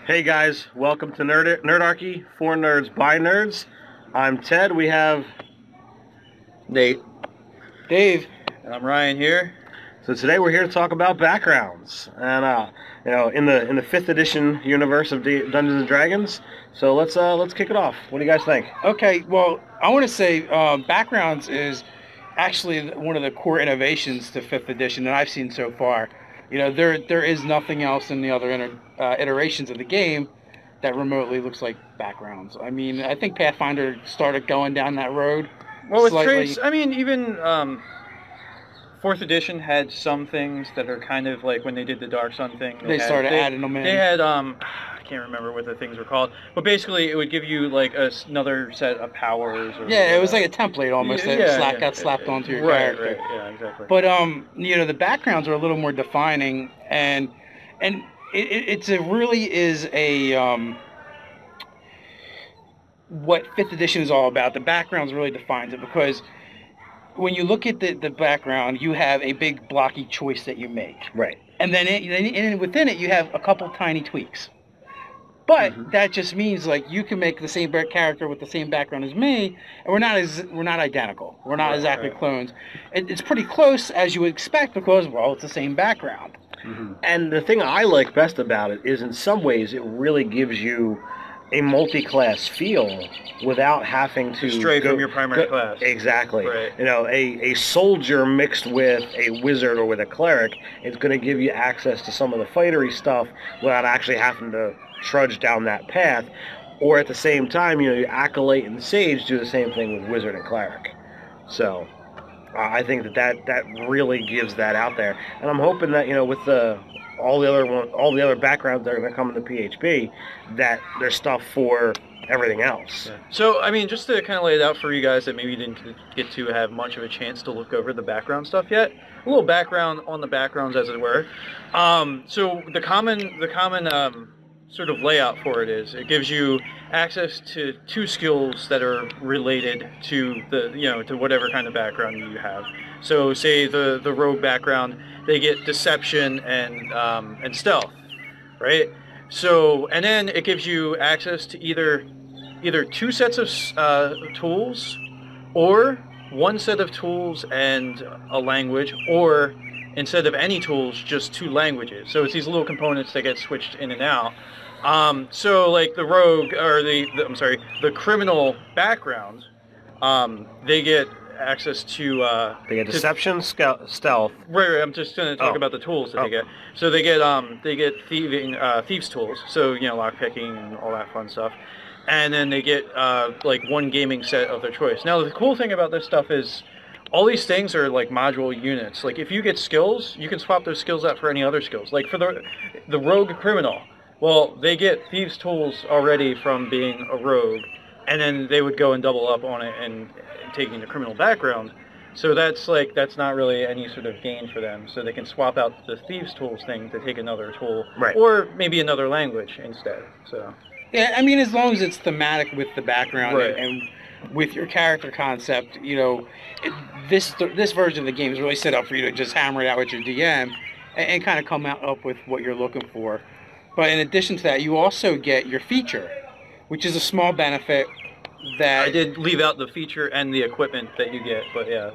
Hey guys, welcome to Nerdarchy, for nerds by nerds. I'm Ted. We have Nate. Dave. And I'm Ryan here. So today we're here to talk about backgrounds, and in the fifth edition universe of Dungeons and Dragons. So let's kick it off. What do you guys think? Okay, well, I want to say backgrounds is actually one of the core innovations to fifth edition that I've seen so far. You know, there is nothing else in the other iterations of the game that remotely looks like backgrounds. I mean, I think Pathfinder started going down that road. Well, with slightly. traits, I mean, even fourth edition had some things that are kind of like when they did the Dark Sun thing. They started adding them in. They had I can't remember what the things were called, but basically it would give you like another set of powers. Or yeah, it was like a template almost got slapped onto your character. Right, yeah, exactly. But you know, the backgrounds are a little more defining, and it really is a what fifth edition is all about. The backgrounds really defines it, because when you look at the background, you have a big blocky choice that you make. Right. And then within it, you have a couple tiny tweaks. But that just means like you can make the same character with the same background as me, and we're not identical. We're not exactly clones. It's pretty close as you would expect, because well, it's the same background. Mm-hmm. And the thing I like best about it is, in some ways, it really gives you a multi-class feel without having to stray from your primary class. Exactly. Right. You know, a soldier mixed with a wizard or with a cleric is going to give you access to some of the fightery stuff without actually having to trudge down that path. Or at the same time, you know, your Acolyte and Sage do the same thing with wizard and cleric. So I think that really gives that out there. And I'm hoping that, you know, with all the other backgrounds that are going to come into PHB, that there's stuff for everything else. Yeah. So, I mean, just to kind of lay it out for you guys that maybe didn't get to have much of a chance to look over the background stuff yet, a little background on the backgrounds, as it were. So the common sort of layout for it is, it gives you access to two skills that are related to to whatever kind of background you have. So say the rogue background, they get deception and stealth, right? So, and then it gives you access to either two sets of tools, or one set of tools and a language, or instead of any tools, just two languages. So it's these little components that get switched in and out. So like the rogue, or the criminal background, they get access to they get deception, stealth. Right. I'm just going to talk about the tools that they get. So they get thieves tools. So, you know, lockpicking and all that fun stuff. And then they get like one gaming set of their choice. Now the cool thing about this stuff is all these things are like module units. Like if you get skills, you can swap those skills out for any other skills. Like for the rogue criminal, well, they get thieves tools already from being a rogue, and then they would go and double up on it and taking the criminal background. So that's not really any sort of gain for them. So they can swap out the thieves tools thing to take another tool, right, or maybe another language instead. So yeah, I mean, as long as it's thematic with the background, right, and with your character concept, you know, this version of the game is really set up for you to just hammer it out with your DM and kind of come up with what you're looking for. But in addition to that, you also get your feature, which is a small benefit that... I did leave out the feature and the equipment that you get, but yeah.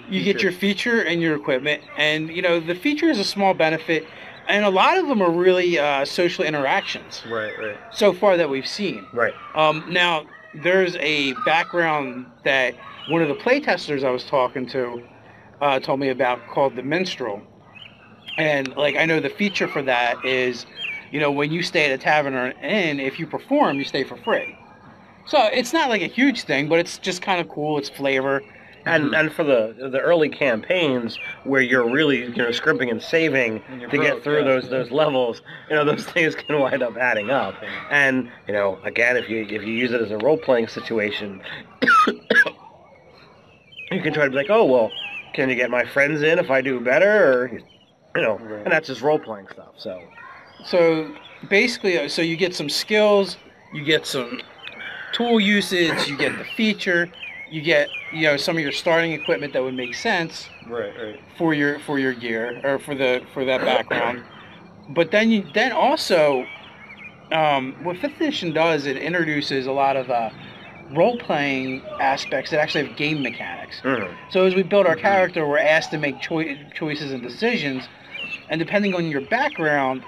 You get your feature and your equipment, and, you know, the feature is a small benefit, and a lot of them are really social interactions. Right. So far that we've seen. Right. Now, there's a background that one of the playtesters I was talking to told me about, called the Minstrel. And, like, I know the feature for that is, you know, when you stay at a tavern or an inn, if you perform, you stay for free. So it's not like a huge thing, but it's just kind of cool. It's flavor. And for the early campaigns where you're really, you know, scrimping and saving to get through those levels, you know, those things can wind up adding up. And, you know, again, if you use it as a role-playing situation, you can try to be like, oh, well, can you get my friends in if I do better? Or, you know, and that's just role-playing stuff. So basically, so you get some skills, you get some tool usage, you get the feature, you get, you know, some of your starting equipment that would make sense for your gear, or for that background. But then also what 5th edition does, it introduces a lot of role-playing aspects that actually have game mechanics. Mhm. So as we build our character, we're asked to make choices and decisions, and depending on your background,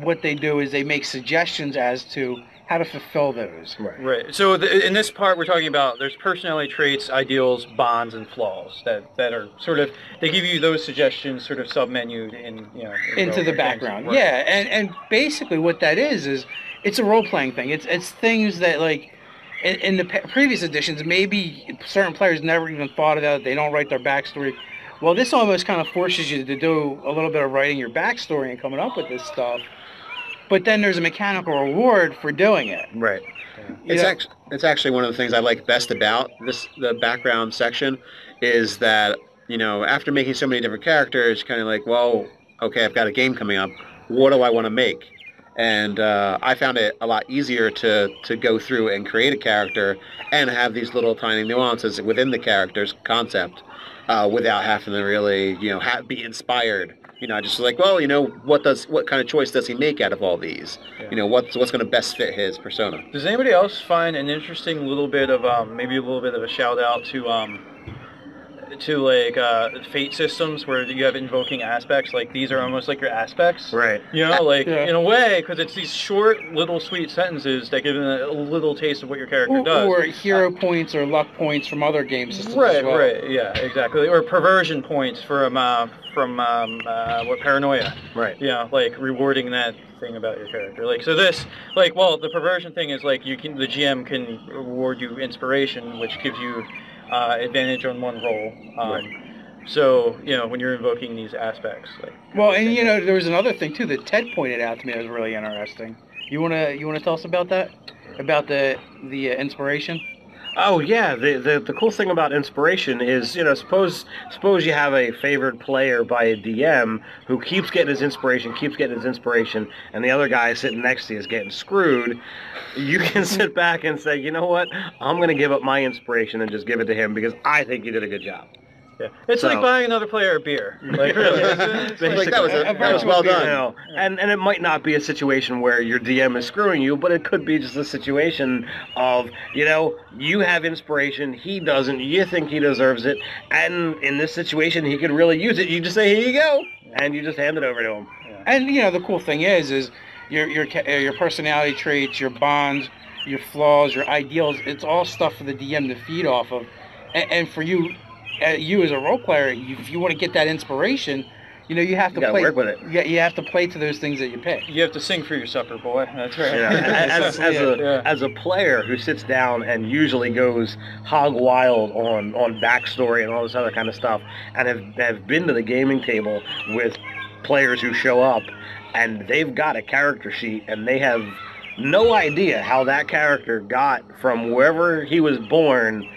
what they do is they make suggestions as to how to fulfill those. Right. So in this part, we're talking about there's personality traits, ideals, bonds, and flaws that are sort of they give you those suggestions sort of sub-menued into the background. Right. Yeah, and basically what that is it's a role-playing thing. It's things that like in the previous editions maybe certain players never even thought about it. They don't write their backstory. Well, this almost kind of forces you to do a little bit of writing your backstory and coming up with this stuff. But then there's a mechanical reward for doing it. Right. It's actually one of the things I like best about the background section is that, after making so many different characters, kind of like, well, okay, I've got a game coming up. What do I want to make? And I found it a lot easier to go through and create a character and have these little tiny nuances within the character's concept without having to really, be inspired. Just like, well, what kind of choice does he make out of all these? Yeah. What's going to best fit his persona? Does anybody else find an interesting little bit of maybe a little bit of a shout out to like fate systems where you have invoking aspects? Like these are almost like your aspects, right? In a way, because it's these short, little, sweet sentences that give them a little taste of what your character does, or hero points or luck points from other game systems. Right, as well. Right, yeah, exactly. Or perversion points from what paranoia, right? Like rewarding that thing about your character. Like so, this the perversion thing is like the GM can reward you inspiration, which gives you advantage on one roll. So, when you're invoking these aspects. There was another thing, too, that Ted pointed out to me that was really interesting. You wanna tell us about that? About the inspiration? Oh, yeah. The cool thing about inspiration is, suppose you have a favored player by a DM who keeps getting his inspiration, and the other guy sitting next to you is getting screwed. You can sit back and say, you know what? I'm going to give up my inspiration and just give it to him because I think you did a good job. Yeah. It's like buying another player a beer. Like, really. That was well done. And it might not be a situation where your DM is screwing you, but it could be just a situation of, you have inspiration, he doesn't, you think he deserves it, and in this situation he could really use it. You just say, here you go, and you just hand it over to him. Yeah. And, the cool thing is your personality traits, your bonds, your flaws, your ideals, it's all stuff for the DM to feed off of. And for you as a role player, if you want to get that inspiration, you have to play. Work with it. Yeah, you have to play to those things that you pick. You have to sing for your supper, boy. That's right. As a player who sits down and usually goes hog wild on backstory and all this other kind of stuff, and have been to the gaming table with players who show up, and they've got a character sheet, and they have no idea how that character got from wherever he was born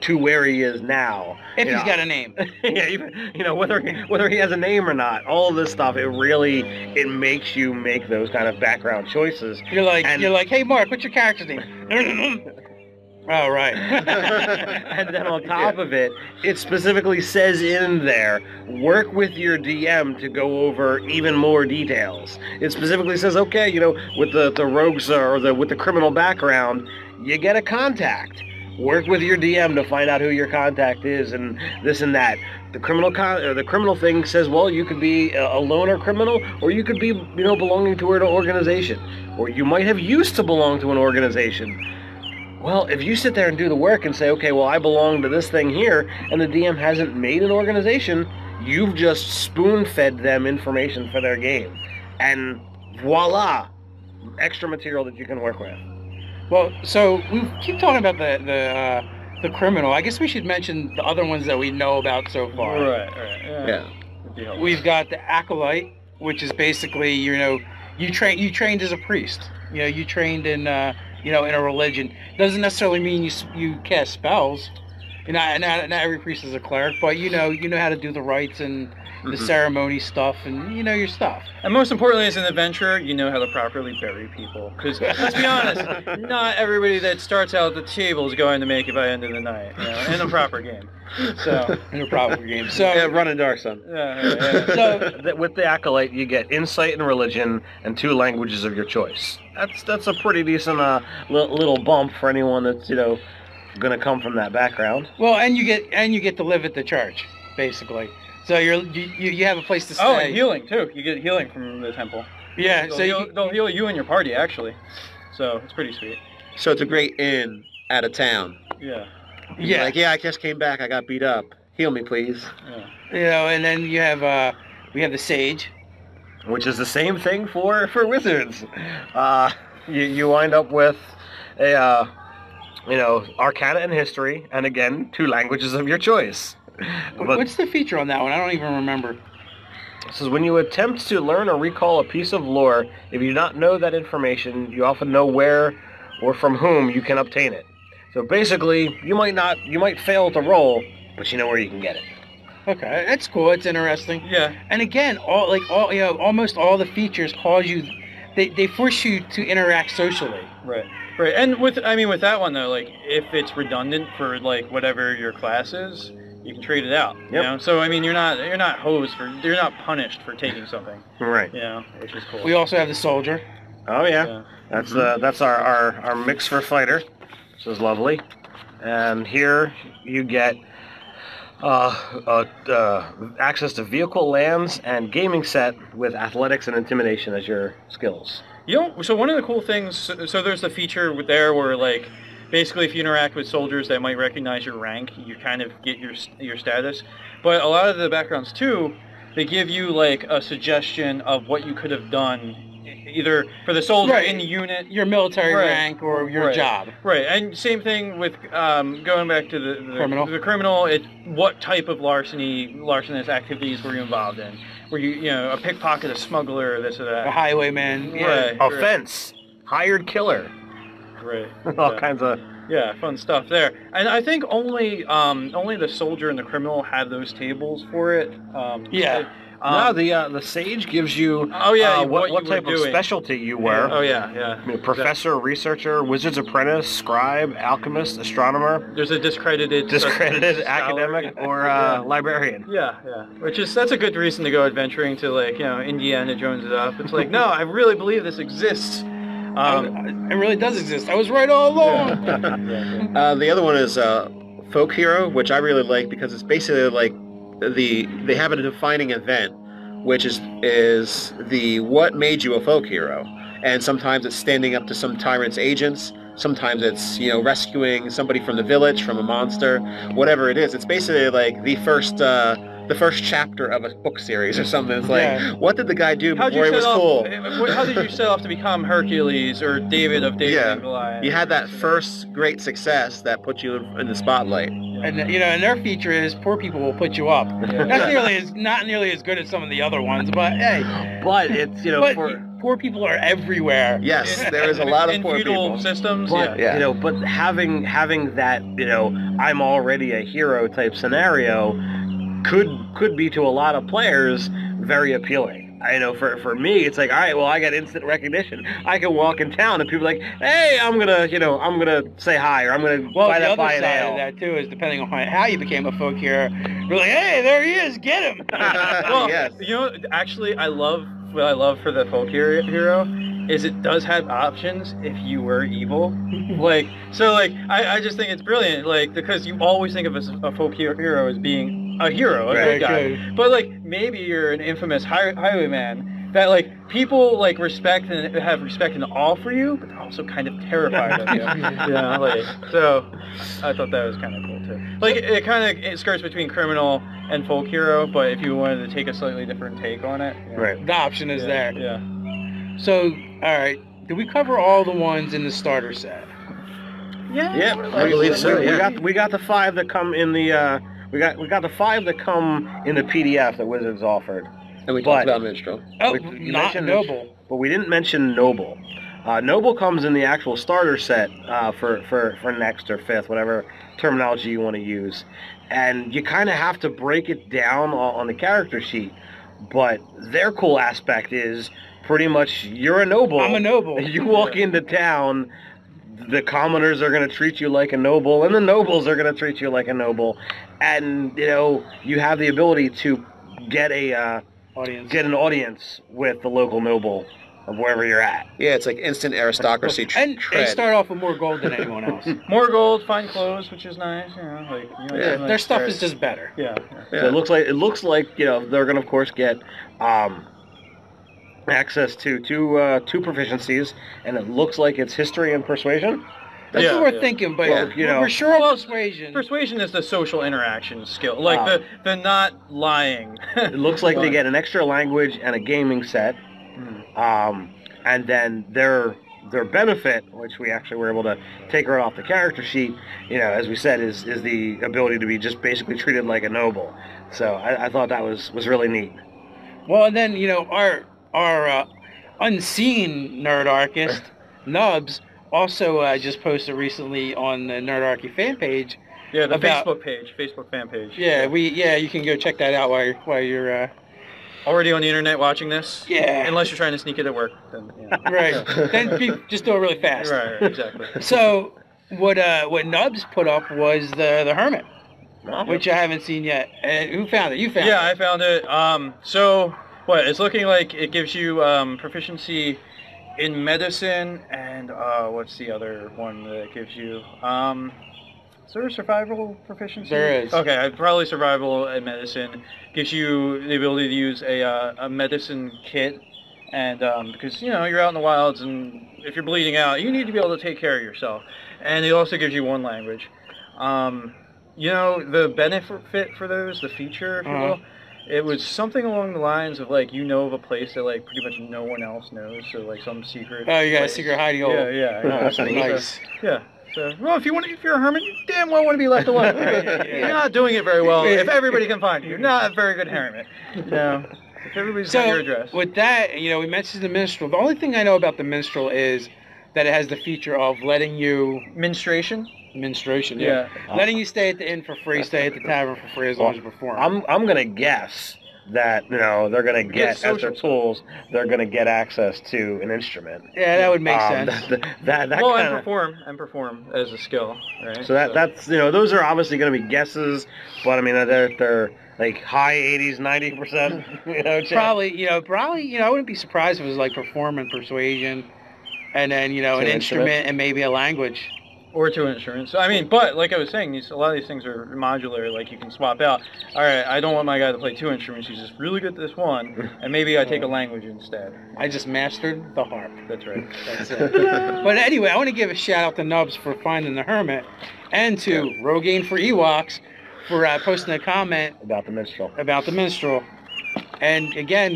to where he is now. If he's got a name. Yeah, even, whether he has a name or not, all of this stuff, it makes you make those kind of background choices. You're like, hey Mark, what's your character's name? Oh, right. And then on top of it, it specifically says in there, work with your DM to go over even more details. It specifically says, okay, with the rogues with the criminal background, you get a contact. Work with your DM to find out who your contact is and this and that. The criminal thing says, well, you could be a loner criminal, or you could be, belonging to an organization, or you might have used to belong to an organization. Well, if you sit there and do the work and say, okay, well, I belong to this thing here, and the DM hasn't made an organization, you've just spoon-fed them information for their game. And voila, extra material that you can work with. Well, so we keep talking about the criminal. I guess we should mention the other ones that we know about so far. Right. Yeah. We've got the Acolyte, which is basically, you trained as a priest. You trained in, in a religion. Doesn't necessarily mean you cast spells. Not every priest is a cleric, but you know how to do the rites and the ceremony stuff, and you know your stuff. And most importantly, as an adventurer, you know how to properly bury people. Because let's be honest, not everybody that starts out at the table is going to make it by the end of the night, in a proper game. So in a proper game. So Yeah, running dark, son. yeah. So With the Acolyte, you get insight and religion and 2 languages of your choice. That's a pretty decent little bump for anyone that's going to come from that background. well, and you get to live at the church, basically. So you have a place to stay. Oh, and healing too. You get healing from the temple. Yeah. They'll heal you and your party actually. So it's pretty sweet. So it's a great inn out of town. Yeah. Yeah. Like, I just came back. I got beat up. Heal me, please. Yeah. And then we have the sage. Which is the same thing for wizards. You wind up with a Arcana and History, and again 2 languages of your choice. But What's the feature on that one? I don't even remember. this is when you attempt to learn or recall a piece of lore. If you do not know that information, you often know where or from whom you can obtain it. So basically, you might fail to roll, but you know where you can get it. Okay, that's cool. It's interesting. Yeah. And again, almost all the features cause you, they force you to interact socially. Right. And with that one though, like if it's redundant for like whatever your class is, you can trade it out. You know? So you're not punished for taking something. Right. Which is cool. We also have the soldier. Oh yeah. That's our mix for fighter, which is lovely. And here you get access to vehicle, lands, and gaming set with athletics and intimidation as your skills. So one of the cool things, so there's the feature there where like, basically if you interact with soldiers that might recognize your rank, you kind of get your status. But a lot of the backgrounds too, they give you like a suggestion of what you could have done, either for the soldier in the unit, your military rank, or your job. Right, and same thing with going back to the criminal. The criminal. What type of larcenous activities were you involved in? Were you a pickpocket, a smuggler, this or that? A highwayman. Right. Offense, hired killer. Right. All kinds of fun stuff there. And I think only the soldier and the criminal have those tables for it. No, the sage gives you what type of specialty you were. Oh yeah. Professor, researcher, wizard's apprentice, scribe, alchemist, astronomer. There's a discredited academic or librarian. Yeah. That's a good reason to go adventuring to like Indiana Jones it up. It's like, no, I really believe this exists. It really does exist. I was right all along. The other one is folk hero, which I really like because it's basically like they have a defining event, which is the what made you a folk hero, and sometimes it's standing up to some tyrant's agents, sometimes it's rescuing somebody from the village from a monster, whatever it is. It's basically like the first chapter of a book series or something. It's like, what did the guy do before he was cool? How did you set off to become Hercules or David of David and Goliath? You had that first great success that put you in the spotlight. And and their feature is poor people will put you up. Not nearly as good as some of the other ones, but hey. But it's poor people are everywhere. Yes, there is a lot of poor people. Systems. But but having that I'm already a hero type scenario could be to a lot of players very appealing. I know for me, it's like, all right, well, I got instant recognition. I can walk in town and people are like, hey, I'm gonna say hi, or I'm gonna buy that by an ale. The other side of that too is depending on how you became a folk hero. You're like, hey, there he is, get him. Well, yes. Actually, what I love for the folk hero is it does have options if you were evil. I just think it's brilliant, because you always think of a folk hero as being a hero, a good guy. But maybe you're an infamous highwayman that people respect and have respect and awe for you, but they're also kind of terrified of you. So I thought that was kind of cool too. It skirts between criminal and folk hero, but if you wanted to take a slightly different take on it, the option is there. Yeah. So, all right, did we cover all the ones in the starter set? Yeah. I believe so. We got the 5 that come in the we got the 5 that come in the PDF that Wizards offered. And we talked about Minstrel. Oh, not Noble. But we didn't mention Noble. Noble comes in the actual starter set for next or fifth, whatever terminology you want to use. And you kind of have to break it down on the character sheet. But their cool aspect is pretty much you're a noble. I'm a noble. You walk into town, the commoners are going to treat you like a noble, and the nobles are going to treat you like a noble. And, you have the ability to get an audience with the local noble of wherever you're at. Yeah, it's like instant aristocracy. And they start off with more gold than anyone else. More gold, fine clothes, which is nice. Their stuff is just better. Yeah. So it looks like they're going to of course get access to two proficiencies, and it looks like it's history and persuasion. That's what we're thinking, but we're sure of persuasion. Persuasion is the social interaction skill, like the not lying. It looks like they get an extra language and a gaming set. And then their benefit, which we actually were able to take right off the character sheet, as we said, is the ability to be just basically treated like a noble. So I thought that was really neat. Well, and then our unseen nerdarchist Nubs also just posted recently on the Nerdarchy fan page. Yeah, the Facebook fan page. Yeah, you can go check that out while you're. Already on the internet watching this? Yeah. Unless you're trying to sneak it at work. Then, Right. Then just do it really fast. Right, exactly. So what Nubs put up was the Hermit, which I haven't seen yet. And who found it? You found it. Yeah, I found it. So it's looking like it gives you proficiency in medicine and what's the other one that it gives you? Is there a survival proficiency? There is. Okay, probably survival and medicine gives you the ability to use a medicine kit, and because you're out in the wilds, and if you're bleeding out, you need to be able to take care of yourself. And it also gives you one language. The benefit for those, the feature, if you will, it was something along the lines of of a place that pretty much no one else knows, so some secret. Oh, you got place. a secret hidey hole. Yeah. That's nice. Yeah. So, well, if you're a hermit, you damn well want to be left alone. You're not doing it very well. If everybody can find you, you're not a very good hermit. If everybody's got your address. With that, we mentioned the Minstrel. The only thing I know about the Minstrel is that it has the feature of letting you... Menstration, yeah. Letting you stay at the inn for free, stay at the tavern for free as long as you perform. I'm going to guess that they're going to get as their tools, they're going to get access to an instrument. Yeah, that would make sense. And perform as a skill, right? So that's those are obviously going to be guesses, but I mean they're like high 80s, 90%. Probably I wouldn't be surprised if it was perform and persuasion, and then an instrument and maybe a language. Or to insurance. I mean, but like I was saying, a lot of these things are modular. You can swap out. All right, I don't want my guy to play two instruments. He's just really good at this one, and maybe I take a language instead. I just mastered the harp. That's right. That's it. But anyway, I want to give a shout out to Nubs for finding the Hermit, and to Rogaine for Ewoks for posting a comment about the Minstrel. And again,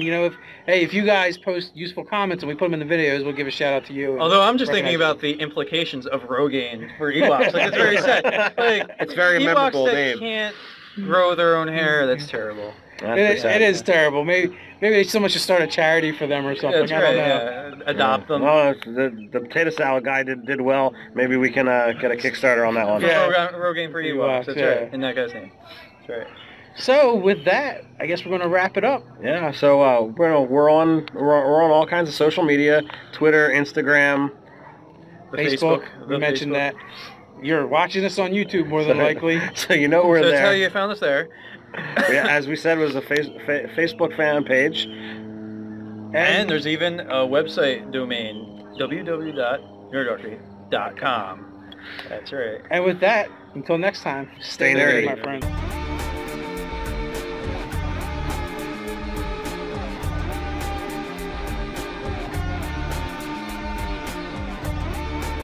if you guys post useful comments and we put them in the videos, we'll give a shout out to you. Although I'm just thinking about the implications of Rogaine for Ewoks. It's very sad. It's very Ewoks memorable that name. Can't grow their own hair. That's terrible. It is terrible. Maybe someone should start a charity for them or something. That's right. Yeah. Adopt them. Well, the potato salad guy did well. Maybe we can get a Kickstarter on that one. Yeah. Rogaine for Ewoks. That's right. In that guy's name. That's right. So with that, I guess we're going to wrap it up. Yeah. So we're on all kinds of social media: Twitter, Instagram, Facebook. We mentioned that. You're watching us on YouTube more than likely. So we're there. That's how you found us there. Yeah, as we said, it was a Facebook fan page. And there's even a website domain, www.nerdarchy.com. That's right. And with that, until next time, stay nerdy, my friends.